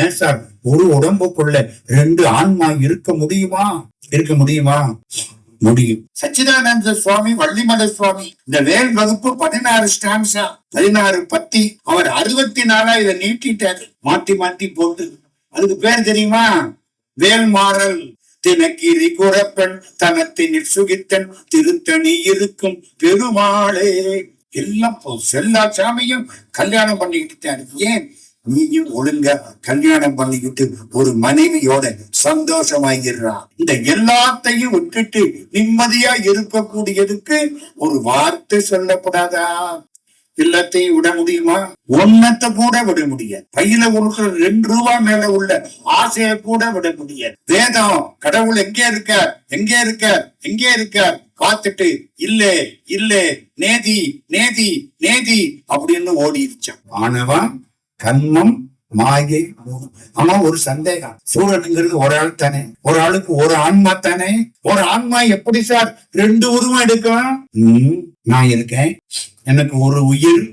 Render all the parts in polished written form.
ஏன் சார் ஒரு உடம்புக்குள்ள ரெண்டு ஆன்மா இருக்க முடியுமா? இருக்க முடியுமா? முடியும். சச்சிதானந்த சுவாமி, வள்ளிமலை சுவாமி இந்த வேல் வகுப்பு 16 ஸ்டான்ஸா, 16 பத்தி அவர் 64 இதை நீட்டிட்டாரு, மாத்தி மாத்தி போட்டு. அதுக்கு பேர் தெரியுமா? வேல் மாறல். தினக்கிரி குறப்பன் தனத்தினில் சுகித்தன் திருத்தணி இருக்கும் பெருமாளே. எல்லாம் எல்லா சாமியும் கல்யாணம் பண்ணிக்கிட்டாரு. ஏன்? நீயும் ஒழுங்கா கல்யாணம் பண்ணிக்கிட்டு ஒரு மனைவியோட சந்தோஷமாகிறான். இந்த எல்லாத்தையும் விட்டுட்டு நிம்மதியா இருக்கக்கூடியதுக்கு ஒரு வார்த்தை சொல்லப்படாதா? எல்லாத்தையும் விட முடியுமா? ஒன்னத்தை கூட விட முடியாது. கையில கொடுக்கிற 2 ரூபாய் மேல உள்ள ஆசையை கூட விட முடியாது. வேதம் கடவுள் எங்கே இருக்க, எங்கே இருக்க, எங்கே இருக்க பார்த்துட்டு இல்லே இல்லே நேதி நேதி நேதி அப்படின்னு ஓடிடுச்சான். ஆனவன் கண்மம் மாயை. ஆமா, ஒரு சந்தேகம். சூழலுங்கிறது ஒரு ஆள் தானே, ஒரு ஆளுக்கு ஒரு ஆன்மா தானே. ஒரு ஆன்மா எப்படி சார் 2 உருவம் எடுக்கும்? நான் இருக்கேன், எனக்கு ஒரு உயிர்.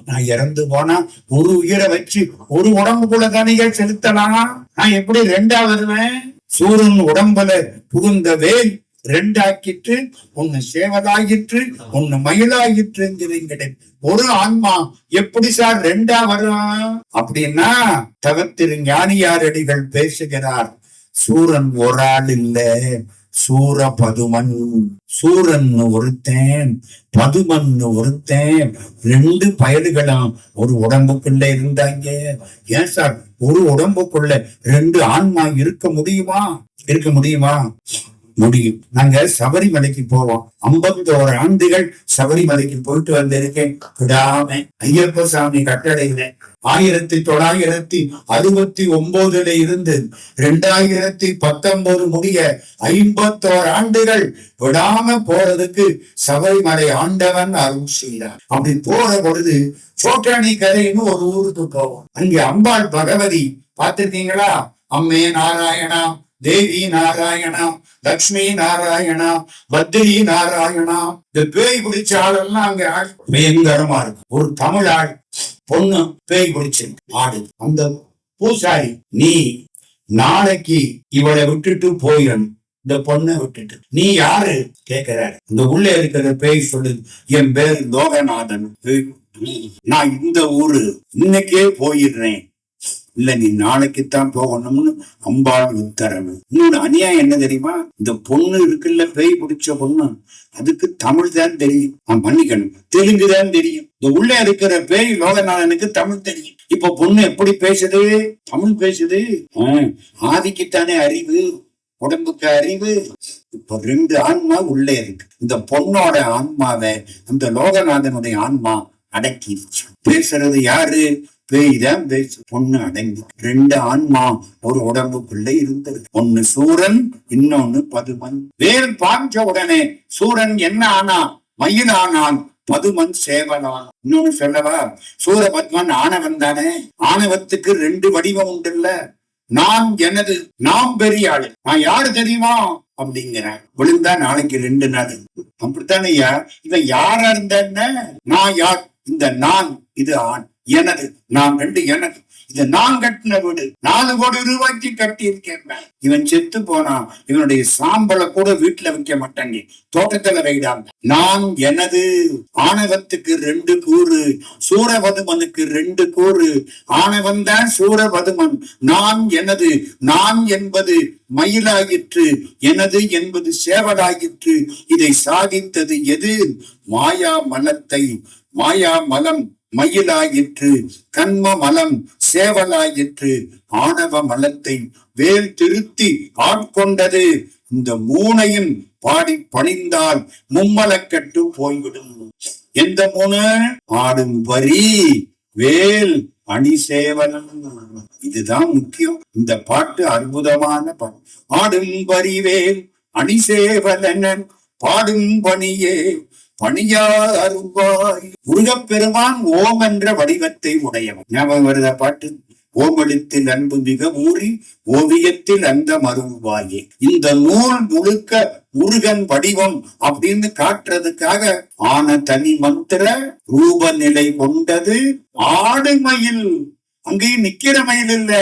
நான் இறந்து போனா ஒரு உயிரை வச்சு ஒரு உடம்புக்குள்ள தானே செலுத்தலாம். நான் எப்படி 2ஆ வருவேன்? சூரன் உடம்புல புகுந்த வேல் 2 ஆக்கிட்டு, ஒன்னு சேவலாயிற்று, ஒன்னு மயிலாயிற்றுங்கிறீங்க. ஒரு ஆன்மா எப்படி சார் 2ஆ வரும்? அப்படின்னா தவத்திரு ஞானியாரடிகள் பேசுகிறார். சூரன் ஒரு ஆள் இல்ல, சூர பதுமன். சூரன் ஒருத்தன், பதுமன் ஒருத்தன். 2 பயல்களும் ஒரு உடம்புக்குள்ள இருந்தாங்க. ஏன் சார் ஒரு உடம்புக்குள்ள 2 ஆன்மா இருக்க முடியுமா? இருக்க முடியுமா? முடியும். நாங்க சபரிமலைக்கு போவோம். 51 ஆண்டுகள் சபரிமலைக்கு போயிட்டு வந்திருக்கேன் விடாம. ஐயப்ப சாமி கட்டளையில 1969 இருந்து 2019 முடிய 51 ஆண்டுகள் விடாம போறதுக்கு சபரிமலை ஆண்டவன் அருள் செய்தார். அப்படி போற பொழுது சோட்டாணி கரைன்னு ஒரு ஊருக்கு போவோம். அங்கே அம்பாள் பகவதி பார்த்திருக்கீங்களா? அம்மே நாராயணா, தேவி நாராயணா, லக்ஷ்மி நாராயணா, பத்ரி நாராயணா. இந்த பேய் பிடிச்ச ஆளெல்லாம் அங்க பயங்கரமா இருக்கு. ஒரு தமிழ் ஆள் பொண்ணு பேய் பிடிச்சு ஆடு. அந்த பூசாரி, நீ நாளைக்கு இவளை விட்டுட்டு போயிடணும், இந்த பொண்ணை விட்டுட்டு. நீ யாரு கேட்கிறாரு. இந்த உள்ள இருக்கிற பேய் சொல்லுது, என் பேர் லோகநாதன், நான் இந்த ஊரு, இன்னைக்கே போயிடுறேன். இல்ல, நீ நாளைக்குத்தான் போகணும்னு அம்பாள் உத்தரவு. இன்னொரு அநியாயம் என்ன தெரியுமா? இந்த பொண்ணு இருக்குல்ல, பேய் பிடிச்ச பொண்ணு, அதுக்கு தமிழ் தான் தெரியும். நான் மன்னிக்கணும், தெலுங்கு தான் தெரியும். இந்த உள்ள இருக்கிற பேய் லோகநாதனுக்கு தமிழ் தெரியும். இப்ப பொண்ணு எப்படி பேசுது? தமிழ் பேசுது. ஆதிக்குத்தானே அறிவு, உடம்புக்கு அறிவு. இப்ப 2 ஆன்மா உள்ளே இருக்கு. இந்த பொண்ணோட ஆன்மாவை அந்த லோகநாதனுடைய ஆன்மா அடக்கிடுச்சு. பேசுறது யாரு? பேய்தான் பேசு. பொண்ணு அடங்கி 2 ஆன்மா ஒரு உடம்புக்குள்ள இருந்தது. ஒன்னு சூரன், இன்னொன்னு பதுமன். வேல் பாஞ்ச உடனே சூரன் என்ன ஆனா? மயில் ஆனான். பதுமன் சேவலான். இன்னொன்னு சொல்லவா? சூரபத்மன் ஆணவன் தானே. ஆணவத்துக்கு 2 வடிவம் உண்டுல்ல. நான் எனது, நாம் பெரிய ஆளு, நான் யாரு தெரியுமா அப்படிங்கிறேன். விழுந்தா நாளைக்கு 2 நாள். அப்படித்தானே ஐயா? இவன் யாரா இருந்தா நான் யார்? இந்த நான், இது ஆண். எனது, நான் 2 எனது. இது நான் கட்டின வீடு, 4 கோடி ரூபாய்க்கு கட்டி இருக்கேன். இவன் செத்து போனா இவனுடைய சாம்பலை கூட வீட்டுல வைக்க மாட்டாங்க, தோட்டத்துல வைடாங்க. நான் எனது. ஆணவத்துக்கு 2 கூறு, சூரபதுமனுக்கு 2 கூறு. ஆணவன் தான் சூரபதுமன். நான் எனது, நான் என்பது மயிலாயிற்று, எனது என்பது சேவலாயிற்று. இதை சாதித்தது எது? மாயா மலத்தை. மாயா மலம் மயிலாயிற்று, கண்ம மலம் சேவலாயிற்று, ஆணவ மலத்தை வேல் திருத்தி ஆட்கொண்டது. இந்த 3ஐயும் பாடி பணிந்தால் மும்மலக்கட்டு போய்விடும். எந்த 3? ஆடும் வரி, வேல், அணி சேவலன். இதுதான் முக்கியம். இந்த பாட்டு அற்புதமான பாட்டு. ஆடும் வரி வேல் அணி சேவலன், பாடும் பணியே பணியா அருள்வாய். முருகப்பெருமான் ஓம் என்ற வடிவத்தை உடையவன். ஞாபகம் வருத பாட்டு? ஓமெழுத்தில் அன்பு மிக ஊறி ஓவியத்தில் அந்த மருள்வாயே. இந்த நூல் முழுக்க முருகன் வடிவம் அப்படின்னு காட்டுறதுக்காக ஆன தனி மந்திர ரூப நிலை கொண்டது ஆடு மயில். அங்கேயும் நிக்கிற மயில் இல்ல,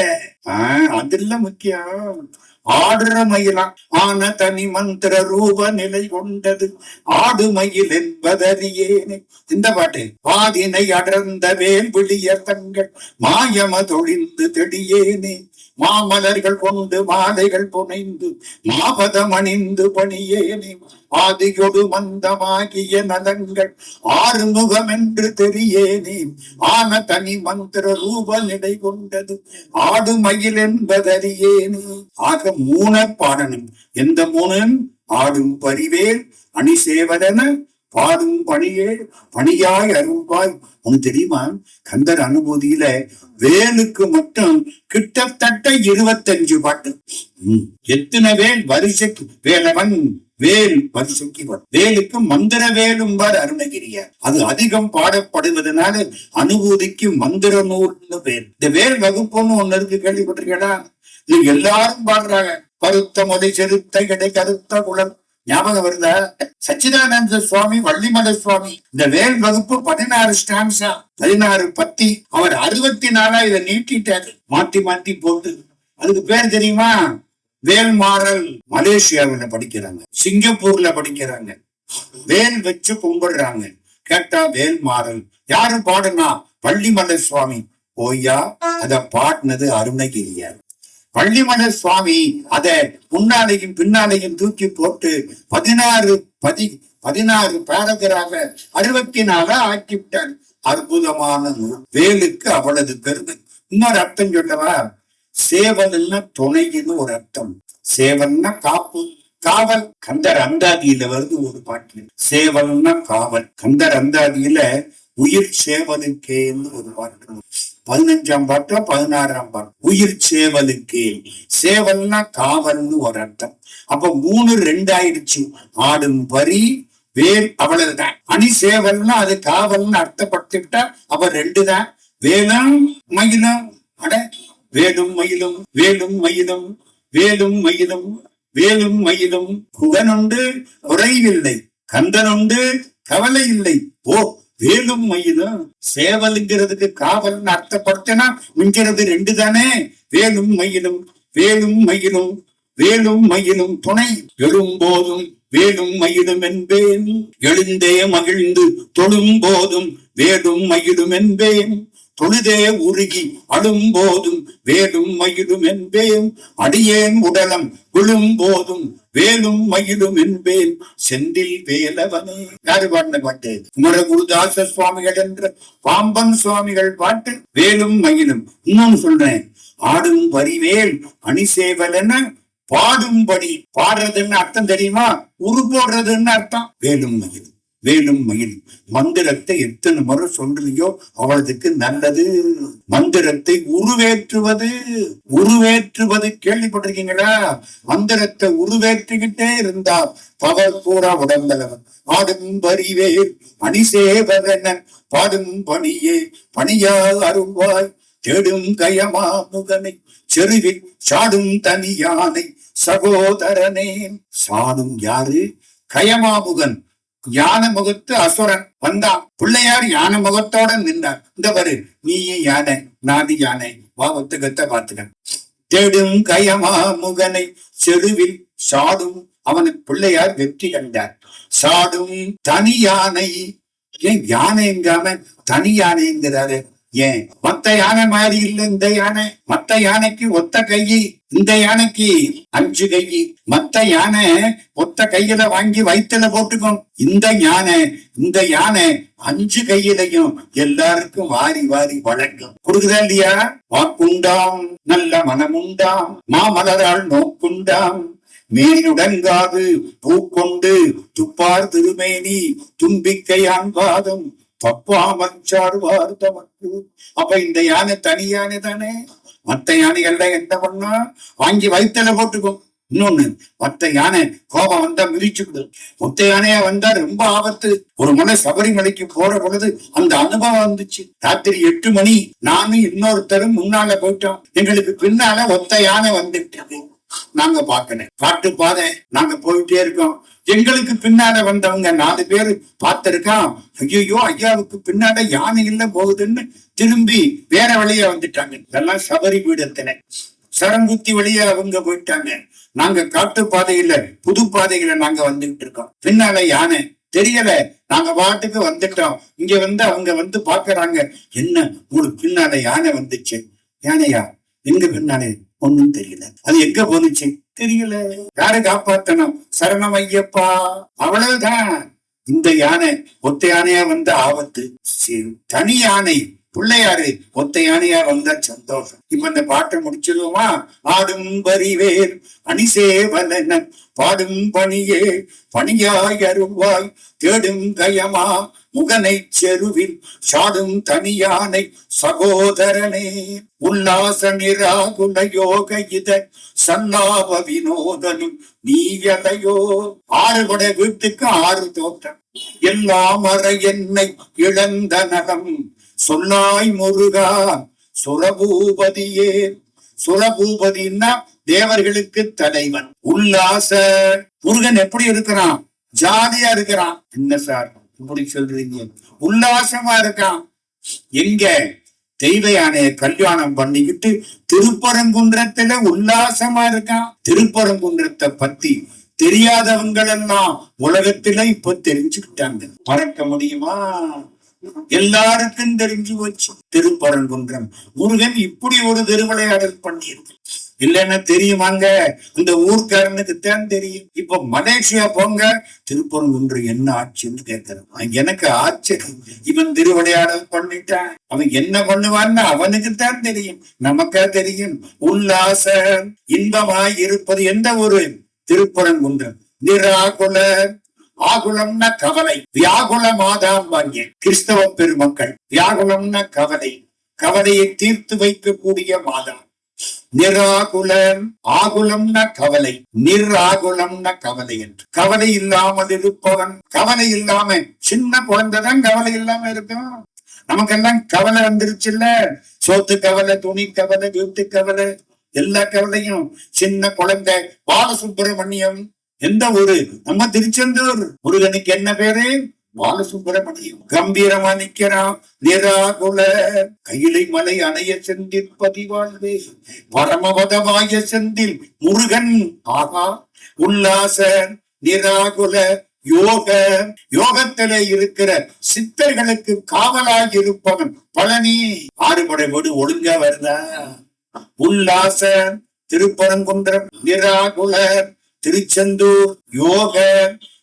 அதுல முக்கியம். ஆடுற மயிலாம் ஆன தனி மந்திர ரூப நிலை கொண்டது ஆடு மயில் என்பதறியேனே. இந்த பாட்டு. பாதினை அடர்ந்த வேல் விழியர் தங்கள் மாயம தொழிந்து தெடியேனே. மாமலர்கள் கொண்டு மாலைகள் புனைந்து மாபதம் அணிந்து பணியேனே. ஆதியொடு மந்தமாகிய நலங்கள் ஆறுமுகம் என்று தெரியேனே. ஆன தனி மந்திர ரூப நிலை கொண்டது ஆடு மயில் என்பதறியேனே. ஆக மூண பாடணும். எந்த மூணன்? ஆடும் பரிவேல் அணி சேவதன பாடும் பணியே பணியாய் அருள்வாய். உனக்கு தெரியுமா, கந்தர் அனுபூதியில வேலுக்கு மட்டும் கிட்டத்தட்ட 25 பாட்டு. எத்தனை வேல் வரிசைக்கு வேலவன் வேல் வரிசைக்கு வேலுக்கு மந்திர வேலும் அருணகிரியார். அது அதிகம் பாடப்படுவதனால அனுபூதிக்கு மந்திர நூல்னு பேர். இந்த வேல் வகுப்புன்னு ஒண்ணு இருக்கு, கேள்விப்பட்டிருக்கா? இது எல்லாரும் பாடுறாங்க. பருத்த மொழி செருத்த இடை கருத்த குழல். ஞாபகம் வருதா? சச்சிதானந்த சுவாமி, வள்ளிமலை சுவாமி இந்த வேல் வகுப்பு 16 ஸ்டான்ஸா, 16 பத்தி. அவர் 64 இதை நீட்டிட்டாரு, மாத்தி மாத்தி போட்டு. அதுக்கு பேர் தெரியுமா? வேல்மாறல். மலேசியாவில படிக்கிறாங்க, சிங்கப்பூர்ல படிக்கிறாங்க, வேல் வச்சு கும்பிடுறாங்க. கேட்டா வேல்மாறல். யாரு பாடுனா? வள்ளிமலை சுவாமி. ஓய்யா, அத பாடினது அருணகிரியார். வள்ளிமலை சுவாமி அத முன்னாலையும் பின்னாலையும் தூக்கி போட்டு 16 பேராகிராஃப 64 ஆக்கிவிட்டார். அற்புதமான நூல். வேலுக்கு அவ்வளவு பெருமை. இன்னொரு அர்த்தம் சொல்லவா? சேவல்னா துணைன்னு ஒரு அர்த்தம். சேவல்னா காப்பு, காவல். கந்தர் அந்தாதியில வருது ஒரு பாட்டு. சேவல்னா காவல். கந்தர் அந்தாதியில உயிர் சேவலுக்கேன்னு ஒரு பாட்டு. 15ஆம் பாட்டோ 16ஆம் பாட்டு. உயிர் சேவலுக்கே. சேவல்னா காவல்னு ஒரு அர்த்தம். அப்ப 3 2 ஆயிடுச்சு. ஆடும் பரி வேல் அவ்வளவுதான். அணி சேவல்னா அது காவல்னு அர்த்தப்படுத்திட்டா அப்ப 2 தான். வேலும் மயிலும். அட, வேலும் மயிலும் வேலும் மயிலும் வேலும் மயிலும் வேலும் மயிலும். குகனுண்டு குறைவில்லை, கந்தனுண்டு கவலை இல்லை. ஓ, வேலும் மயிலும். சேவலுங்கிறதுக்கு காவல்னு அர்த்தப்படுத்தினா மிஞ்கிறது 2 தானே. வேலும் மயிலும் வேலும் மயிலும் வேலும் மயிலும் துணை. எழும்போதும் வேலும் மயிலும் என்பேன், எழுந்தே மகிழ்ந்து தொழும் போதும் வேலும் மயிலும் என்பேன், தொழுதே உருகி அழும் போதும் வேலும் மயிலும் என்பேன், அடியேன் உடலம் விழும் போதும் வேலும் மயிலும் என்பேன், செந்தில் வேலவனே. யாரு பாடின பாட்டு? குமரகுருதாச சுவாமிகள் என்ற பாம்பன் சுவாமிகள் பாட்டு. வேலும் மயிலும். இன்னொன்னு சொல்றேன், ஆடும் வரிவேல் அணிசேவலன பாடும்படி. பாடுறதுன்னு அர்த்தம் தெரியுமா? உரு போடுறதுன்னு அர்த்தம். வேலும் மயிலும் வேலும் மயிலும். மந்திரத்தை எத்தனை முறை சொல்றியோ அவளுக்கு நல்லது. மந்திரத்தை உருவேற்றுவது கேள்விப்பட்டிருக்கீங்களா? மந்திரத்தை உருவேற்றிக்கிட்டே இருந்தா பவர் பூரா உடம்பலவன். ஆடும் வரிவேல் அணிசேவலன் பாடும் பணியே பணியா அருள்வாய், தேடும் கயமா முகனை செருவில் சாடும் தனி யானை சகோதரனே. சாடும் யாரு? கயமாமுகன். யான முகத்து அசுரன் வந்தான். பிள்ளையார் யான முகத்தோட நின்றார். இந்த பாரு, நீயும் யானை நாதி யானை, வா ஒத்துக்கத்த பாத்துக்க. தேடும் கயமா முகனை செருவில் சாடும். அவனுக்கு பிள்ளையார் வெற்றி கண்டார். சாடும் தனி யானை. ஏன் யானைங்காம தனி யானைங்கிறாரு? ஏன்? மத்த யானை மாதிரி இல்ல இந்த யானை. மத்த யானைக்கு ஒத்த கையி, இந்த யானைக்கு 5 கையி. மத்த யானை ஒத்த கையில வாங்கி வயிற்றுல போட்டுக்கும். இந்த யானை 5 கையிலையும் எல்லாருக்கும் வாரி வாரி வழங்கும். கொடுக்குதா இல்லையா? வாக்குண்டாம் நல்ல மனமுண்டாம் மாமலரால் நோக்குண்டாம், மேலுடங்காது பூக்கொண்டு துப்பார் திருமேனி தும்பிக்கையான் பாதம் தப்பாமச்சாடுவார் தமக்கு. அப்ப இந்த யானை தனி யானை தானே. மத்த யானைகள்ல என்ன பண்ணா? வாங்கி வயிற்றுல போட்டுக்கும். இன்னொன்னு, மத்த யானை கோபம் வந்தா மிதிச்சுக்குது. மொத்த யானையா வந்தா ரொம்ப ஆபத்து. ஒரு முறை சபரிமலைக்கு போற பொழுது அந்த அனுபவம் வந்துச்சு. ராத்திரி 8 மணி, நானும் இன்னொருத்தரும் முன்னால போயிட்டோம். எங்களுக்கு பின்னால ஒத்த யானை வந்துட்டு நாங்க பாக்கணும். காட்டு பாதை, நாங்க போயிட்டே இருக்கோம். எங்களுக்கு பின்னால வந்தவங்க 4 பேர் பார்த்திருக்கான். ஐயோ ஐயாவுக்கு பின்னால யானை இல்ல போகுதுன்னு திரும்பி வேற வழியா வந்துட்டாங்க. இதெல்லாம் சபரி பீடத்துல சரங்குத்தி வழியா அவங்க போயிட்டாங்க. நாங்க காட்டு பாதையில புது பாதையில நாங்க வந்துகிட்டு இருக்கோம். பின்னால யானை தெரியல, நாங்க பாட்டுக்கு வந்துட்டோம். இங்க வந்து அவங்க வந்து பாக்குறாங்க, என்ன உங்களுக்கு பின்னால யானை வந்துச்சு. யானையா? எங்க பின்னாலே ஒண்ணும் தெரியல. அது எங்க போனுச்சு தெரியல. யாரை காப்பாத்தணும்? சரணம் ஐயப்பா. அவ்வளவுதான். இந்த யானை ஒத்த யானையா வந்த ஆபத்து. தனி யானை பிள்ளையாரு ஒத்த யானையா வந்த சந்தோஷம். இப்ப இந்த பாட்டை முடிச்சிருவோமா? ஆடும் பரிவேல் அணிசேவலன் பாடும் பணியே பணியாய் அருவாய் தேடும் கயமா முகனை செருவில் சாடும் தனியானை சகோதரனே உல்லாச நிராகுல யோக இத சல்லாப வினோதனும் நீயதையோ. 6 கொடை வீட்டுக்கு 6 தோட்டம். எல்லாம் அற என்னை இழந்த நலம் சொல்லாய் முருகா சுரபூபதியே. சுரபூபதினா தேவர்களுக்கு தலைவன். உல்லாச முருகன் எப்படி இருக்கிறான்? ஜாலியா இருக்கிறான். என்ன சார் இப்படி சொல்றீங்க? உல்லாசமா இருக்கான். எங்க? தெய்வ யானைய கல்யாணம் பண்ணிக்கிட்டு திருப்பரங்குன்றத்துல உல்லாசமா இருக்கான். திருப்பரங்குன்றத்தை பத்தி தெரியாதவங்கள் எல்லாம் உலகத்துல இப்ப தெரிஞ்சுக்கிட்டாங்க. மறக்க முடியுமா? எல்லாருக்கும் தெரிஞ்சு வச்சு திருப்பரங்குன்றம் முருகன் இப்படி ஒரு திருவிளையாடல் பண்ணியிருக்கு. இல்லைன்னா தெரியுமாங்க? இந்த ஊர்க்காரனுக்கு தான் தெரியும். இப்ப மலேசியா போங்க, திருப்பரங்குன்றம் என்ன ஆச்சுன்னு கேட்கிறான். எனக்கு ஆச்சரியம். இவன் திருவிளையாடல் பண்ணிட்டான், அவன் என்ன பண்ணுவான்னு அவனுக்கு தான் தெரியும், நமக்கா தெரியும். உல்லாச இன்பமாய் இருப்பது எந்த ஊரு? திருப்பரங்குன்றம். நிராகுல ஆகுலம்னா கவலை, வியாகுல மாதாம் வாங்கிய கிறிஸ்தவ பெருமக்கள். வியாகுலம்னா கவலை, கவலையை தீர்த்து வைக்கக்கூடிய மாதம். நிராகுலம் ஆகுலம்னா கவலை, நிராகுலம்னா கவலை என்று. கவலை இல்லாமல் இருப்பவன். கவலை இல்லாம சின்ன குழந்தைதான் கவலை இல்லாம இருக்கும். நமக்கெல்லாம் கவலை வந்துருச்சுல்ல. சோத்து கவலை, துணி கவலை, வீட்டு கவலை, எல்லா கவலையும். சின்ன குழந்தை பாலசுப்பிரமணியம் எந்த ஊரு? நம்ம திருச்செந்தூர். முருகனுக்கு என்ன பேரு? பாலசுப்பிரமணியம். கம்பீரமா நிக்கிறான். நிராகுல கையிலை மலை அணைய செந்தில் பதிவாழ்வே பரமபதமாய செந்தில் முருகன். ஆகா உல்லாச நிராகுல யோக. யோகத்திலே இருக்கிற சித்தர்களுக்கு காவலாக இருப்பவன் பழனி. 6 கொடை வீடு ஒழுங்கா வருதா? உல்லாச திருப்பரங்குன்றம், நிராகுல திருச்செந்தூர். யோக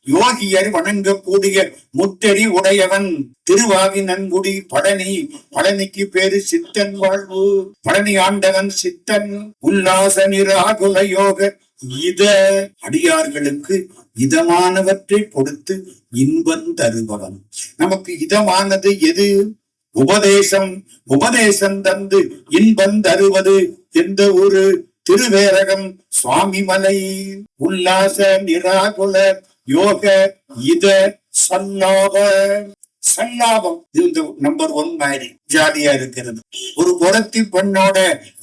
யோகியர் வணங்கக்கூடிய முத்தெறி உடையவன். திருவாவி நன்குடி பழனி. பழனிக்கு பேரு சித்தன் வாழ்வு. பழனி ஆண்டவன் சித்தன். உல்லாச நிராகுல யோக இத அடியார்களுக்கு இதமானவற்றை கொடுத்து இன்பம் தருபவன். நமக்கு இதமானது எது? உபதேசம். உபதேசம் தந்து இன்பம் தருவது எந்த ஊரு? திருவேரகம் சுவாமி மலை. உல்லாச நிராகுல யோக இத சல்லாப. சல்லாபம் இது நம்பர் 1 மாதிரி ஜாலியா இருக்கிறது. ஒரு குரத்தி பெண்ணோட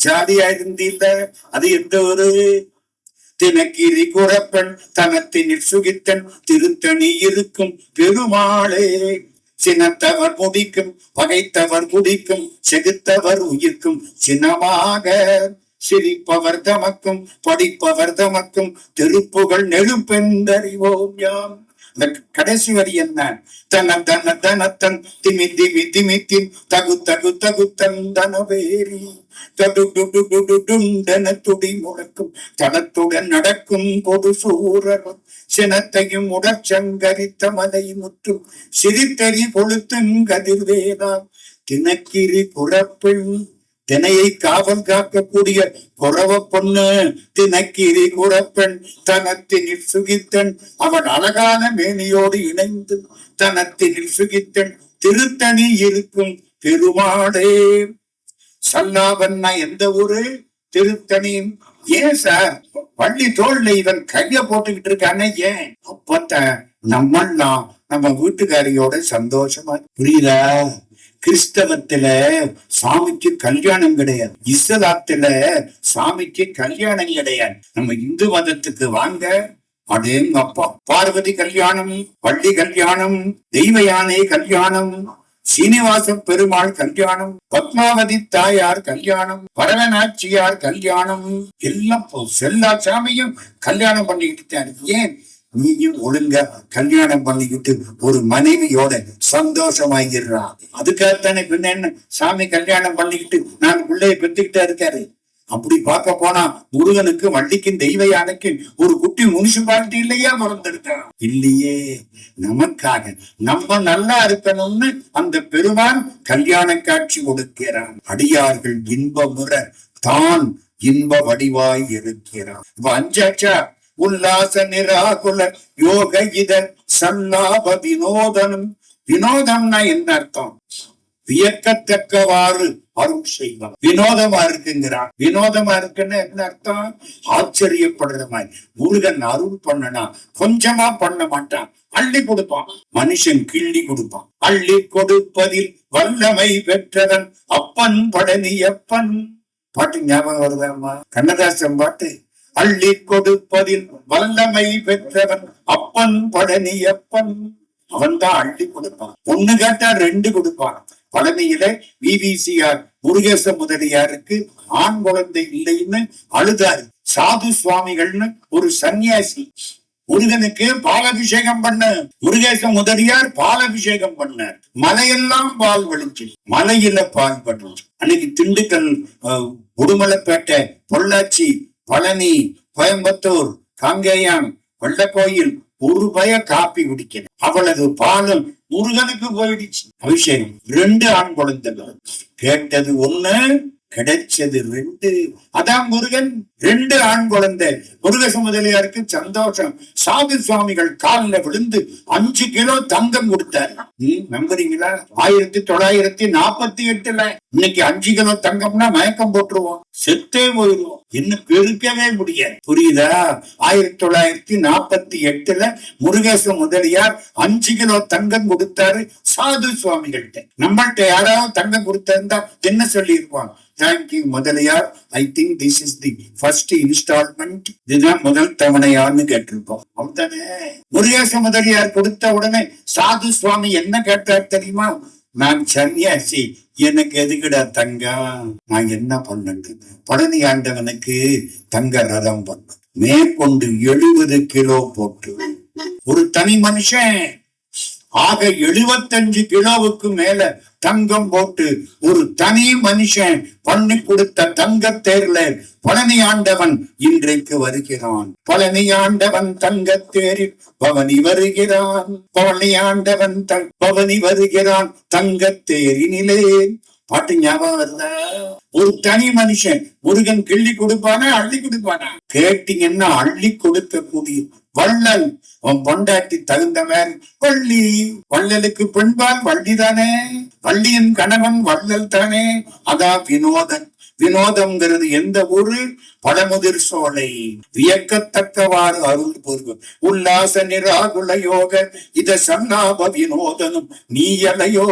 ஜாலியா இருந்தீல்ல, அது எந்த ஒரு? தினக்கிரி குரப்பெண் தனத்தினில் சுகித்தன் திருத்தணி இருக்கும் பெருமாளே. சினத்தவர் முடிக்கும் பகைத்தவர் குடிக்கும் செகுத்தவர் உயிர்க்கும் சின்னமாக சிரிப்பவர் தமக்கும் படிப்பவர் தமக்கும் திருப்புகள் நெழுப்பெந்தறிவோம் யாம். இந்த கடைசி வரி என்ன? தன தன தனத்தன் திமி திமி திமித்தின் தகு தகு தகுத்தன் தனவேரி தடுடுடுடுடுடுண்டன துடி முழக்கும் தனத்துடன் நடக்கும் பொது சூரரும் சினத்தையும் உடற்சங்கரித்த மலை முற்றும் சிரித்தறி கொளுத்தும் கதிர்வேதாம். தினக்கிரி புறப்பெண் தினையை காவல் காக்கக்கூடிய குறவ பொண்ணு. தினக்கிரி குறப்பெண் தனத்தினில் சுகித்தன் அவன் அழகான மேனியோடு இணைந்து தனத்தினில் சுகித்தன் திருத்தணி இருக்கும் பெருமாளே. சல்லாபன்னா எந்த ஊரு? திருத்தணி. ஏன் சார் பள்ளி தோல்ல இவன் கைய போட்டுக்கிட்டு இருக்கானே? ஏன்? அப்பத்த நம்மெல்லாம் நம்ம வீட்டுக்காரியோட சந்தோஷமா. புரியுதா? கிறிஸ்தவத்துல சாமிக்கு கல்யாணம் கிடையாது. இஸ்லாத்துல சாமிக்கு கல்யாணம் கிடையாது. நம்ம இந்து மதத்துக்கு வாங்க, அடேங்கப்பா, பார்வதி கல்யாணம், வள்ளி கல்யாணம், தெய்வ யானை கல்யாணம், சீனிவாச பெருமாள் கல்யாணம், பத்மாவதி தாயார் கல்யாணம், பரவநாச்சியார் கல்யாணம், எல்லாம் எல்லா சாமியும் கல்யாணம் பண்ணிக்கிட்டு தான் இருக்கு. ஏன்? நீயும் ஒழுங்கா கல்யாணம் பண்ணிக்கிட்டு ஒரு மனைவியோட சந்தோஷமாயிடுறா. அதுக்காகத்தானே பின்ன என்ன சாமி கல்யாணம் பண்ணிக்கிட்டு நான் பிள்ளைய பெற்றுக்கிட்டே இருக்காரு. அப்படி பார்க்க போனா முருகனுக்கு வள்ளிக்கும் தெய்வ யானைக்கு ஒரு குட்டி முனிசிபாலிட்டி இல்லையா பிறந்திருக்கான்? இல்லையே. நமக்காக நம்ம நல்லா இருக்கணும்னு அந்த பெருமான் கல்யாண காட்சி கொடுக்கிறான். அடியார்கள் இன்பமுற தான் இன்ப வடிவாய் இருக்கிறான். இப்ப அஞ்சாச்சா, உல்லாச நிராகுல யோக இத சல்லாப வினோதனும். வினோதம்னா என்ன அர்த்தம்? வியக்கத்தக்கவாறு அருள் செய்வான். வினோதமா இருக்குங்கிறான். வினோதமா இருக்குன்னு என்ன அர்த்தம்? ஆச்சரியப்படுற மாதிரி. முருகன் அருள் பண்ணனா கொஞ்சமா பண்ண மாட்டான், அள்ளி கொடுப்பான். மனுஷன் கிள்ளி கொடுப்பான். அள்ளி கொடுப்பதில் வல்லமை பெற்றவன் அப்பன் பழனியப்பன். பாட்டு ஞாபகம் வருதாமா? கண்ணதாசன் பாட்டு. அள்ளி கொடுப்பதில் வல்லமை பெற்றவன் அப்பன் பழனியப்பன். அவன் தான் அள்ளி கொடுப்பான். ஒண்ணு கேட்டா ரெண்டு கொடுப்பான். பழனியில விவிசிஆர் முருகேச முதலியாருக்கு ஆண் குழந்தை இல்லைன்னு அழுதாரு. சாது சுவாமிகள்னு ஒரு சன்னியாசி முருகனுக்கு பாலாபிஷேகம் பண்ண, முருகேச முதலியார் பாலாபிஷேகம் பண்ணார். மலையெல்லாம் பால் வலிச்சு, மலையில பால் பட்டுச்சு. அன்னைக்கு திண்டுக்கல், உடுமலைப்பேட்டை, பொள்ளாச்சி, பழனி, கோயம்புத்தூர், காங்கேயம், வெள்ளக்கோயில் ஒரு பய காப்பி குடிக்கணும். அவளது பாலும் முருகனுக்கு போயிடுச்சு. அபிஷேகம். 2 ஆண் குழந்தைகள். கேட்டது 1, கிடைச்சது 2. அதான் முருகன். 2 ஆண் குழந்தை. முருகேச முதலியாருக்கு சந்தோஷம். சாது சுவாமிகள் காலில் விழுந்து 5 கிலோ தங்கம் கொடுத்தாரு. நம்புறீங்களா? 1948 இன்னைக்கு 5 கிலோ தங்கம்னா மயக்கம் போட்டுருவோம், செத்தே போயிடுவோம். இன்னும் பெருக்கவே முடியாது. புரியுதா? 1948 முருகேச முதலியார் 5 கிலோ தங்கம் கொடுத்தாரு சாது சுவாமிகள்கிட்ட. நம்மள்கிட்ட யாராவது தங்கம் கொடுத்திருந்தா என்ன சொல்லி இருப்பாங்க? Thank you Mudaliar, I think this is the first instalment. இதுதான் முதல் தவணையான்னு கேட்டிருப்போம். அப்படித்தானே? முருகேச முதலியார் கொடுத்த உடனே சாது சுவாமி என்ன கேட்டார் தெரியுமா? நான் சன்னியாசி, எனக்கு எதுக்குடா தங்கம்? நான் என்ன பண்ணது? பழனி ஆண்டவனுக்கு தங்க ரதம் பண்ண, மேற்கொண்டு 70 கிலோ போட்டு ஒரு தனி மனுஷன் ஆக 75 கிலோவுக்கு மேல தங்கம் போட்டு ஒரு தனி மனுஷன் பண்ணி கொடுத்த தங்க தேர்ல பழனி ஆண்டவன் இன்றைக்கு வருகிறான். பழனி ஆண்டவன் தங்க தேரில் பவனி வருகிறான். பழனி ஆண்டவன் பவனி வருகிறான் தங்க தேரினிலே. பாட்டு ஞாபகம் வருதா? ஒரு தனி மனுஷன் முருகன் கிள்ளி கொடுப்பானா அள்ளி கொடுப்பானா? கேட்டீங்கன்னா அள்ளி கொடுக்க கூடிய வள்ளல். உன் பொண்டாட்டி தகுந்த மாதிரி வள்ளி. வள்ளலுக்கு பெண்பால் வள்ளி தானே. வள்ளியின் கணவன் வள்ளல் தானே. அதான் வினோதன். வினோதம்ங்கிறது எந்த ஊரு? பழமுதிர் சோலை. வியக்கத்தக்கவாறு அருள் பூர்வம் உல்லாச நிராகுல யோக இத சன்னாப வினோதனும் நீ அல்லையோ.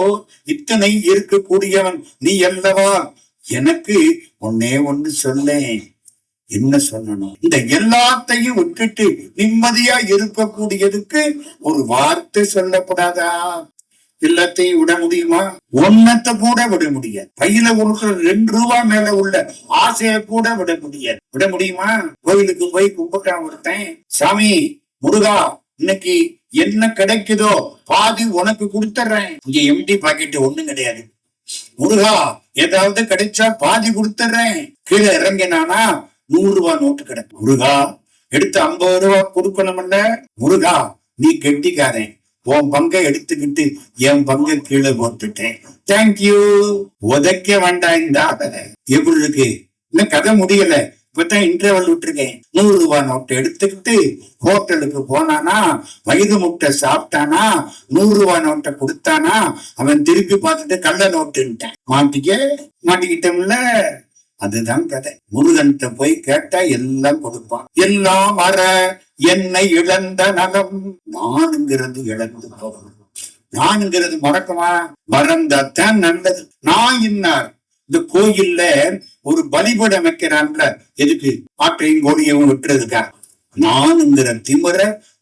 இத்தனை இருக்கக்கூடியவன் நீ அல்லவா. எனக்கு ஒன்னே ஒன்று சொல்லேன். என்ன சொல்லணும்? இந்த எல்லாத்தையும் விட்டுட்டு நிம்மதியா இருக்கக்கூடியதுக்கு ஒரு வார்த்தை சொல்லப்படாதா? எல்லாத்தையும் விட முடியுமா? ஒன்னத்தை கூட விட முடியாது. கையில கொடுக்குற 2 ரூபாய் மேல உள்ள ஆசைய கூட விட முடியாது. விட முடியுமா? கோயிலுக்கு போய் கும்பிட்டான் ஒருத்தன், சாமி முருகா இன்னைக்கு என்ன கிடைக்குதோ பாதி உனக்கு கொடுத்துறேன். இங்க எம்டி பாக்கெட் ஒண்ணும் கிடையாது. முருகா ஏதாவது கிடைச்சா பாதி கொடுத்துறேன். கீழே இறங்கினானா 100 ரூபாய் நோட்டு கிடைக்கும். முருகா எடுத்து 50 ரூபாய் கொடுக்கணும்ல. முருகா நீ கெட்டிக்காரன், உன் பங்கை எடுத்துக்கிட்டு என் பங்கை கீழே போட்டுட்டேன். தேங்க்யூ. உதைக்க வேண்டாம். இந்த எப்படி இருக்கு? இன்னும் கதை முடியல. இப்பதான் இன்டர்வல் விட்டுருக்கேன். 100 ரூபாய் நோட்டை எடுத்துக்கிட்டு ஹோட்டலுக்கு போனானா, வயிறு முட்டை சாப்பிட்டானா, 100 ரூபாய் நோட்டை கொடுத்தானா, அவன் திருப்பி பார்த்துட்டு கள்ள நோட்டுன்ட்டான். மாட்டிக்கிட்டோம்ல. அதுதான் கதை. முருகன்கிட்ட போய் கேட்டா எல்லாம் கொடுப்பான். எல்லாம் அற என்னை இழந்த நலம். நானுங்கிறது இழந்து போகணும். நானுங்கிறது மறக்குமா? மறந்தாத்தான் நல்லது. நான் இன்னார். இந்த கோயில்ல ஒரு பலிபடம் வைக்கிறான்ல, எதுக்கு? ஆட்டையும் கோழியவும் விட்டுறதுக்கா? நானுங்கிற திமிர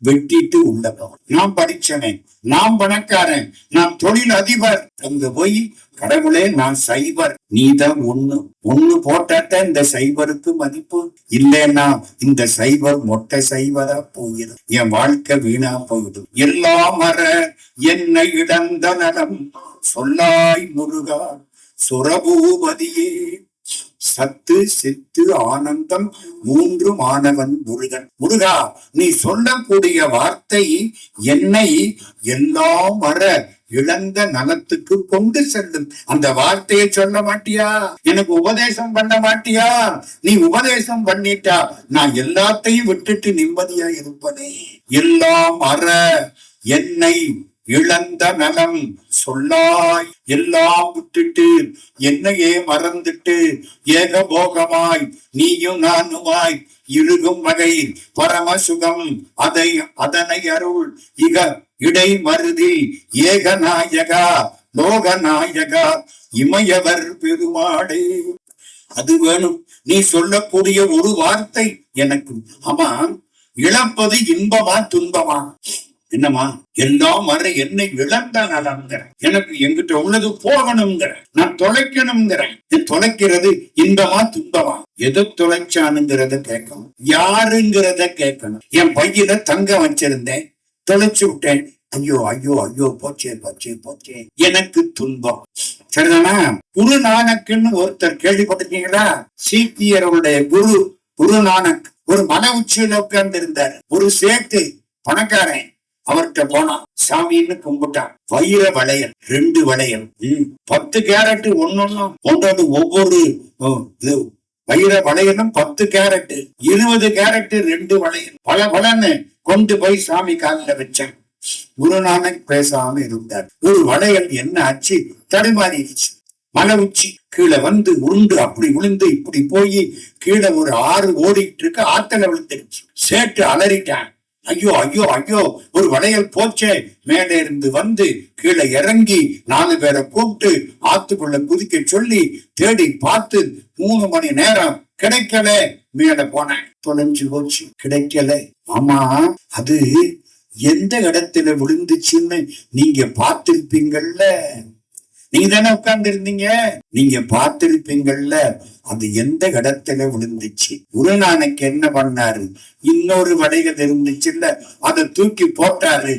வெட்டிட்டு உள்ள போகணும். நான் படிச்சவன், நான் பணக்காரன், நான் தொழில் அதிபர். அங்க போய் கடவுளே நான் சைபர், நீதான் ஒண்ணு போட்டாட்ட இந்த சைபருக்கு மதிப்பு இல்லைன்னா இந்த சைபர் மொட்டை சைபரா போயிடும், என் வாழ்க்கை வீணா போயிடும். எல்லாம் மற என்னை இழந்த நலம் சொல்லாய் முருகா சுரபூபதியே. சத்து சித்து ஆனந்தம் மூன்று மாணவன் முருகன். முருகா, நீ சொல்லக்கூடிய வார்த்தை என்னை எல்லாம் வர இழந்த நலத்துக்கு கொண்டு செல்லும். அந்த வார்த்தையை சொல்ல மாட்டியா? எனக்கு உபதேசம் பண்ண மாட்டியா? நீ உபதேசம் பண்ணிட்டா நான் எல்லாத்தையும் விட்டுட்டு நிம்மதியா இருப்பனே. எல்லாம் அற என்னை இழந்த நலம் சொல்லாய். எல்லாம் விட்டுட்டு என்னையே மறந்துட்டு ஏகபோகமாய் நீயும் நானுமாய் இழுகும் வகை பரமசுகம் அதனை அருள் இக இடை மருதில் ஏகநாயகா லோகநாயகா இமயவர் பெருமாடே. அது வேணும். நீ சொல்லக்கூடிய ஒரு வார்த்தை எனக்கு. ஆமா, இழப்பது இன்பமா துன்பமா? என்னமா, எல்லாம் வர என்னை இழந்த நலங்கிற, எனக்கு எங்கிட்ட உள்ளது போகணுங்கிற, நான் தொலைக்கணுங்கிறேன். தொலைக்கிறது இன்பமா துன்பமா? எது தொலைச்சானுங்கிறத கேட்கணும், யாருங்கிறத கேட்கணும். என் பையில தங்கம் வச்சிருந்தேன், தொலைச்சு விட்டேன், ஐயோ ஐயோ ஐயோ போச்சே போச்சே போச்சே, எனக்கு துன்பம். சரிதானா? குரு நானக்குன்னு ஒருத்தர் கேள்விப்பட்டிருக்கீங்களா? சீக்கியருடைய குரு நானக் ஒரு மன உச்சியில உட்கார்ந்து இருந்தார். ஒரு சேட்டு பணக்காரன் அவர்கிட்ட போனான், சாமின்னு கும்பிட்டான். வைர வளையல் 2 வளையல், 10 கேரட் ஒன்னொன்னு ஒவ்வொரு வைர வளையலும் 10 கேரட், 20 கேரட் 2 வளையல். பலன்னு கொண்டு போய் சாமி காலில் வச்சேன். குருநானக் பேசாம இருந்தார். ஒரு வளையல் என்ன ஆச்சு, தடுமாறிடுச்சு. மலை உச்சி கீழே வந்து உருண்டு அப்படி விழுந்து இப்படி போய் கீழே ஒரு ஆறு ஓடிட்டு இருக்கு, ஆத்தல விழுந்துருச்சு. சேட்டு அலறிட்டான், ஐயோ ஐயோ ஐயோ ஒரு வளையல் போச்சே. மேலே இருந்து வந்து கீழே இறங்கி 4 பேரை கூப்பிட்டு ஆத்துக்குள்ள குதிக்க சொல்லி தேடி பார்த்து 3 மணி நேரம் கிடைக்கல. மேல போனேன், தொலைஞ்சு போச்சு, கிடைக்கல. ஆமா, அது எந்த இடத்துல விழுந்துச்சுன்னு நீங்க பார்த்திருப்பீங்கல்ல. நீங்க தானே உட்கார்ந்து இருந்தீங்க, நீங்க பார்த்திருப்பீங்கல்ல அது எந்த இடத்துல விழுந்துச்சு. குருநானக் என்ன பண்ணாரு, இன்னொரு வளையல் இருந்துச்சுல்ல அதை தூக்கி போட்டாரு.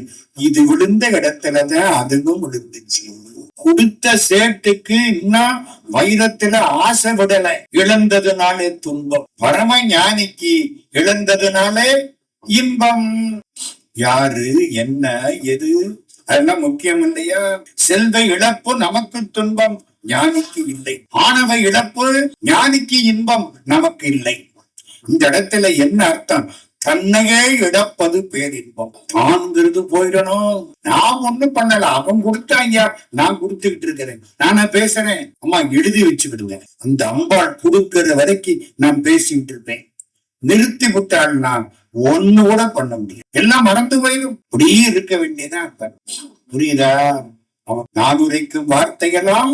இது விழுந்த இடத்துலதான் அதுவும் விழுந்துச்சு. கொடுத்த சேட்டுக்கு இன்னும் வைரத்துல ஆசை விடல. இழந்ததுனாலே துன்பம். பரம ஞானிக்கு இழந்ததுனாலே இன்பம். யாரு என்ன எது அதெல்லாம் முக்கியம் இல்லையா? செல்வ இழப்பு நமக்கு துன்பம், ஞானிக்கு இல்லை. ஆணவ இழப்பு ஞானிக்கு இன்பம், நமக்கு இல்லை. இந்த இடத்துல என்ன அர்த்தம்? தன்னையே இழப்பது பேரின்பம். தான்ங்கிறது போயிடணும். நான் ஒண்ணும் பண்ணல, அவன் கொடுத்தாங்க, நான் கொடுத்துக்கிட்டு இருக்கிறேன், நானா பேசுறேன். அம்மா எழுதி வச்சுக்கிடுங்க, அந்த அம்பாள் கொடுக்கிற வரைக்கும் நான் பேசிட்டு இருப்பேன். நிறுத்தி விட்டாள் நான் ஒண்ணு கூட பண்ண முடியும், எல்லாம் மறந்து போயிடும். அப்படியே இருக்க வேண்டியதான். புரியுதா? நான் உரைக்கும் வார்த்தையெல்லாம்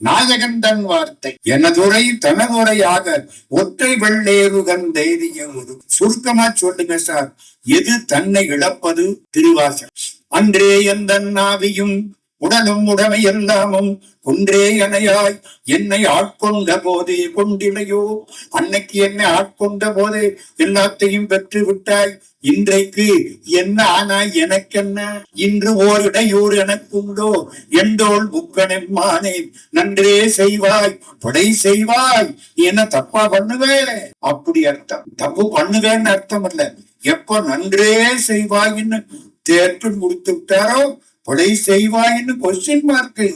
நாயகன் தன் வார்த்தை. எனதுரை தனதுரையாக ஒற்றை வெள்ளேறுகன் தைரியம். சுருக்கமா சொல்லுங்க சார், எது தன்னை இழப்பது? திருவாசகம். அன்றே எந்த நாவியும் உடலும் உடமை எல்லாமும் ஒன்றே எனையாய் என்னை ஆட்கொண்ட போதே கொண்டிலையோ. அன்னைக்கு என்னை ஆட்கொண்ட போதே எல்லாத்தையும் பெற்று விட்டாய். இன்றைக்கு என்ன ஆனாய் எனக்கென்ன? இன்று ஓர் இடையூறு எனக்குண்டோ எண்டோள் புக்கனெம்மானே. நன்றே செய்வாய் படை செய்வாய். என்ன தப்பா பண்ணுவே? அப்படி அர்த்தம். தப்பு பண்ணுவேன்னு அர்த்தம் இல்ல. எப்ப நன்றே செய்வாயின்னு தேர்ப்பு முடித்து விட்டாரோ படை செய்வாயின்னு கொஸ்டின் மார்க்கு.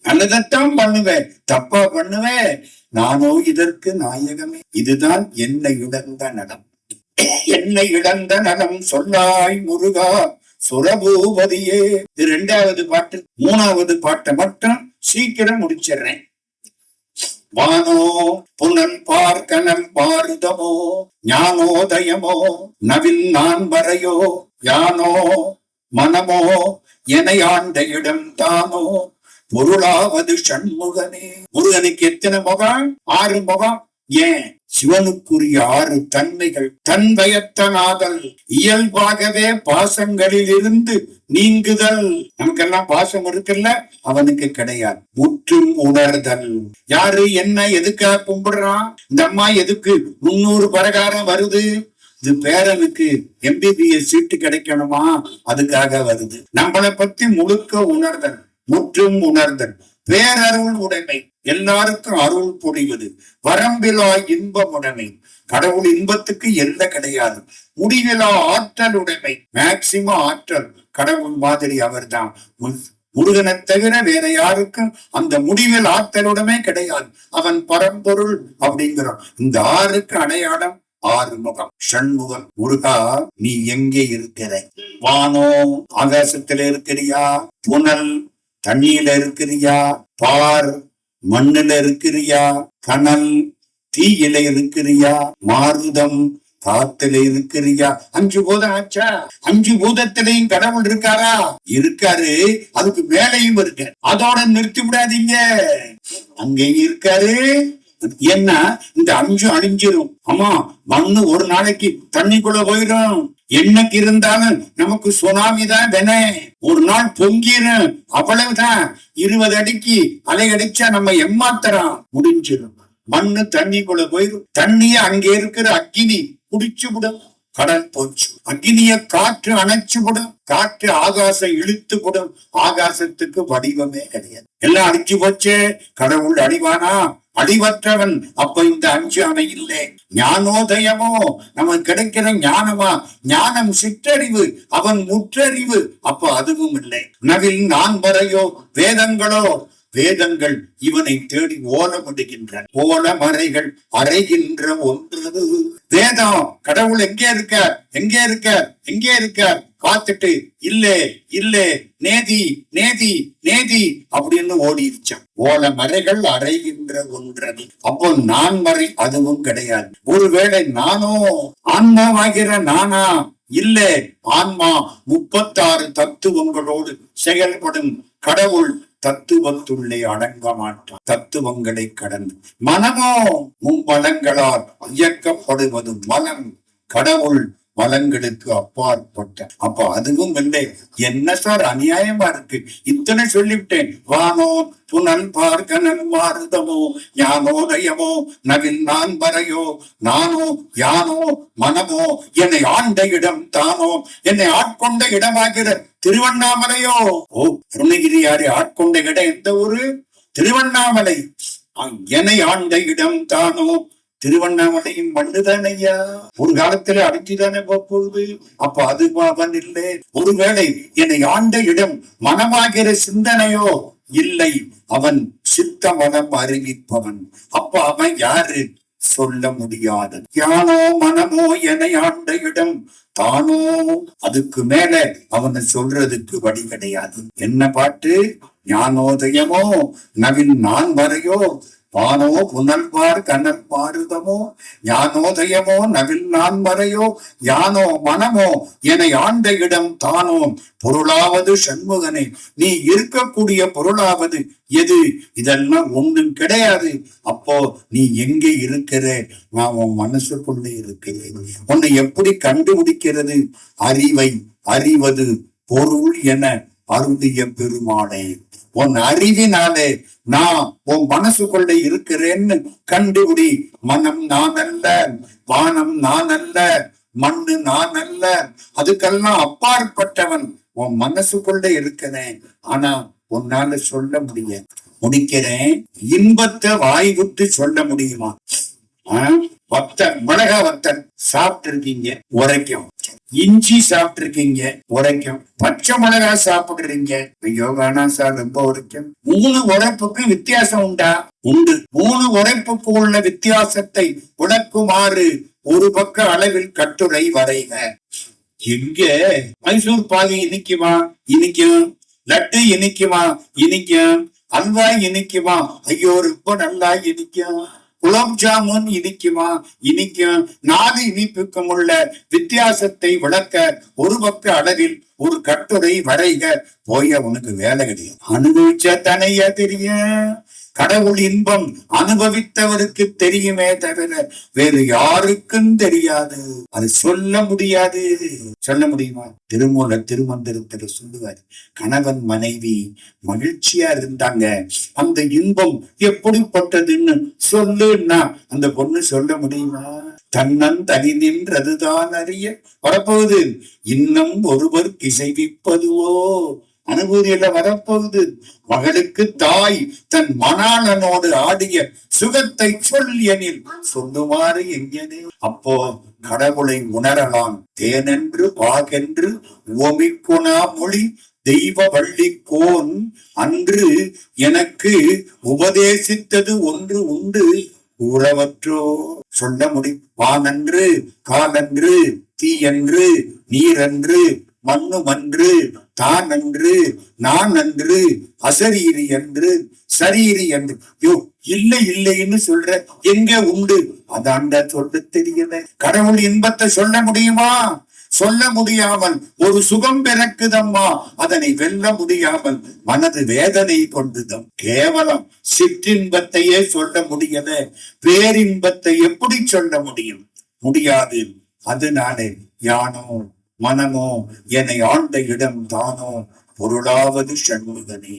நல்லதத்தான் பண்ணுவேன், தப்பா பண்ணுவேன். நானோ இதற்கு நாயகமே. இதுதான் என்னை இழந்த நலம். என்னை இழந்த நலம் சொல்லாய் முருகா சுரபூபதியே. இது 2வது பாட்டு. 3வது பாட்டை மட்டும் சீக்கிரம் முடிச்சிடுறேன். வானோ புனல் பார்க்கனல் பாரதமோ ஞானோதயமோ நவில் நான் வரையோ யானோ மனமோ என ஆண்ட இடம் தானோ பொருளாவது சண்முகனே. முருகனுக்கு எத்தனை முகம்? 6 முகம். ஏன் சிவனுக்குரிய 6 தன்மைகள். தன் பயத்தனாதல், இயல்பாகவே பாசங்களில் இருந்து நீங்குதல். நமக்கெல்லாம் பாசம் இருக்குல்ல, அவனுக்கு கிடையாது. முற்றும் உணர்தல். யாரு என்ன எதுக்காக கும்பிடுறான், இந்த அம்மா எதுக்கு 300 பிரகாரம் வருது, இது பேரனுக்கு MBBS சீட்டு கிடைக்கணுமா, அதுக்காக வருது. நம்மளை பத்தி முழுக்க உணர்தல், முற்றும் உணர்தல். பேரருள் உடைமை, எல்லாருக்கும் அருள் புரிவது. வரம்பிலா இன்பம் உடைமை, கடவுள் இன்பத்துக்கு எல்லை கிடையாது. முடிவிலா ஆற்றல் உடைமை, மேக்சிமம் ஆற்றல். கடவுள் மாதிரி அவர் தான். முருகனை தவிர வேற யாருக்கும் அந்த முடிவில் ஆற்றலுடமே கிடையாது. அவன் பரம்பொருள் அப்படிங்கிறான். இந்த 6க்கு அடையாளம் 6 முகம். ஷண்முகம். முருகா, நீ எங்கே இருக்கிற? வானோ, ஆகாசத்துல இருக்கிறியா? புனல், தண்ணியில இருக்கிறியா? பார், மண்ணுல இருக்கிறியா? கனல், தீயில இருக்கிறியா? மாருதம், காத்துல இருக்கிறியா? 5 பூதம் ஆச்சா? 5 பூதத்திலையும் கடவுள் இருக்காரா? இருக்காரு. அதுக்கு மேலையும் இருக்கு. அதோட நிறுத்தி விடாதீங்க, அங்கேயும் இருக்காரு. என்ன, இந்த 5 அழிஞ்சிரும். ஆமா, மண்ணு ஒரு நாளைக்கு தண்ணிக்குள்ள போயிடும். என்னைக்கு இருந்தாலும் நமக்கு சுனாமி தான் தானே, ஒரு நாள் பொங்கிரும், அவ்வளவுதான். 20 அடிக்கு அலை அடிச்சா நம்ம ஏமாத்துறோம், முடிஞ்சிடும். மண்ணு தண்ணிக்குள்ள போயிடும். தண்ணிய அங்கே இருக்கிற அக்கினி குடிச்சு விடும், கடல் போச்சு. அக்னிய காற்று அணைச்சு விடும், காற்று ஆகாசம் இழுத்து விடும். ஆகாசத்துக்கு வடிவமே கிடையாது, எல்லாம் அழிச்சு போச்சு. கடவுள் அழிவானா? அழிவற்றவன். அப்ப இந்த 5 அணை இல்லை. ஞானோதயமோ, நமக்கு கிடைக்கிற ஞானமா? ஞானம் சிற்றறிவு, அவன் முற்றறிவு. அப்ப அதுவும் இல்லை. நவில் நான் வரையோ, வேதங்களோ, வேதங்கள் இவனை தேடி ஓலமிடுகின்றன. ஓல மறைகள் அறைகின்ற ஒன்று வேதம். கடவுள் எங்கே இருக்க, எங்கே இருக்க, எங்கே இருக்க காத்துட்டு இல்லே இல்லே, நேதி நேதி நேதி அப்படின்னு ஓடிருச்சான். ஓல மறைகள் அறைகின்ற ஒன்றது. அப்போ நான் மறை அதுவும் கிடையாது. ஒருவேளை நானோ ஆன்மாவாகிற நானா? இல்ல, ஆன்மா 36 தத்துவங்களோடு செயல்படும். கடவுள் தத்துவத்துள்ளே அடங்க மாட்டான், தத்துவங்களை கடந்து. மனமோ மும்மலங்களால் இயக்கப்படுவது மலம். கடவுள் மலங்களுக்கு அப்பாற்பட்ட. அப்ப அதுவும் இல்லை. என்ன சார் அநியாயமா இருக்கு, இத்தனை சொல்லிவிட்டேன். வானோ, புனல், பார்கனல், மாருதமோ, ஞானோதயமோ, நவில் நான் வரையோ, நானோ யானோ மனமோ, என்னை ஆண்ட இடம் தானோ, என்னை ஆட்கொண்ட இடமாகிற திருவண்ணாமலையோ. ஓ, அருணகிரியாரை ஆட்கொண்ட இடம் எந்த ஊரு? திருவண்ணாமலை. என்னை ஆண்ட இடம் தானோ, திருவண்ணாமலையின் மண்ணுதானையா, ஒரு காலத்துல அடிச்சுதானே போகுது. அப்ப அது அவன் இல்லை. ஒருவேளை என்னை ஆண்ட இடம் மனமாகிற சிந்தனையோ? இல்லை, அவன் சித்த மனம் அறிவிப்பவன். அப்ப அவன் யாரு? சொல்ல முடியாது. யானோ மனமோ என்னை ஆண்ட இடம் தானோ. அதுக்கு மேல அவனை சொல்றதுக்கு வழி கிடையாது. என்ன பாட்டு? ஞானோதயமோ, நவில் நான் வரையோ, வானோ, புனல், பார் கனல், மாருதமோ, ஞானோதயமோ, நவில் நான் வரையோ, யானோ மனமோ என்னை ஆண்ட இடம் தானோ. பொருளாவது சண்முகனே, நீ இருக்கக்கூடிய பொருளாவது எது? இதெல்லாம் ஒன்றும் கிடையாது. அப்போ நீ எங்கே இருக்கிற? நான் உன் மனசுக்குள்ள இருக்கிறேன். உன்னை எப்படி கண்டுபிடிக்கிறது? அறிவை அறிவது பொருள் என அருளிய பெருமானே, உன் அறிவினாலே நான் உன் மனசுக்குள்ள இருக்கிறேன்னு கண்டுபிடி. மனம் நான் அல்ல, வானம் நான் அல்ல, மண்ணு நான் அல்ல, அதுக்கெல்லாம் அப்பாற்பட்டவன். உன் மனசுக்குள்ள இருக்கிறேன், ஆனா உன்னால சொல்ல முடிக்கிறேன். இன்பத்தை வாய் விட்டு சொல்ல முடியுமா? மிளகா வத்தல் சாப்பிட்டு இருக்கீங்க, உரைக்கும். இஞ்சி சாப்பிட்டு இருக்கீங்க, உரைக்கும். பச்சை மிளகா சாப்பிடுறீங்க, யோகானா சார் ரொம்ப உரைக்கும். 3 உரைப்புக்கு வித்தியாசம் உண்டா? உண்டு. 3 உரைப்புக்கு உள்ள வித்தியாசத்தை விளக்குமாறு ஒரு பக்க அளவில் கட்டுரை வரைக. எங்க மைசூர் பாகு இனிக்குமா? இனிக்கும். லட்டு இனிக்குமா? இனிக்கும். அல்வா இனிக்குமா? ஐயோ ரொம்ப நல்லா இனிக்கும். குலாப் ஜாமுன் இனிக்குமா? இனிக்கும். 4 இனிப்புக்கும் உள்ள வித்தியாசத்தை விளக்க ஒரு பக்க அளவில் ஒரு கட்டுரை வரைக. போய உனக்கு வேலை கிடையாது. அனுபவிச்சா தனையா தெரியும். கடவுள் இன்பம் அனுபவித்தவருக்கு தெரியுமே தவிர வேறு யாருக்கும் தெரியாது. அது சொல்ல முடியாது. சொல்ல முடியுமா? திருமந்திரத்தில் சொல்லுவார், கணவன் மனைவி மகிழ்ச்சியா இருந்தாங்க, அந்த இன்பம் எப்படிப்பட்டதுன்னு சொல்லுன்னா அந்த பொண்ணு சொல்ல முடியுமா? தன்னன் தனி நின்றதுதான் அறிய வரப்போகுது, இன்னும் ஒருவர் இசைவிப்பதுவோ அனுபூதியில வரப்போகுது. மகளுக்கு தாய் தன் மணாளனோடு ஆடிய சுகத்தை சொல் எனில் சொல்லுமாறு எங்கனே. அப்போ கடவுளை உணரலாம். தேனென்று பாகென்று ஓமிக்குணா மொழி தெய்வ வள்ளிக்கோன் அன்று எனக்கு உபதேசித்தது ஒன்று உண்டு கூறவற்றோ. சொல்ல முடி. வானன்று காலன்று தீயன்று நீரன்று மண்ணுமன்று தான் அன்று நான் அன்று அசரீரி என்று சரீரி என்று. யோ இல்லை இல்லைன்னு சொல்ற, எங்க உண்டு? அதாண்ட சொல்ல தெரியல. கடவுள் இன்பத்தை சொல்ல முடியுமா? சொல்ல முடியாமல் ஒரு சுகம் பிறக்குதம்மா, அதனை வெல்ல முடியாமல் மனது வேதனை கொண்டுதம். கேவலம் சிற்றின்பத்தையே சொல்ல முடியல, பேரின்பத்தை எப்படி சொல்ல முடியும்? முடியாது. அதனாலே யானோ மனமோ என்னை ஆண்ட இடம் தானோ பொருளாவது சண்முகனே.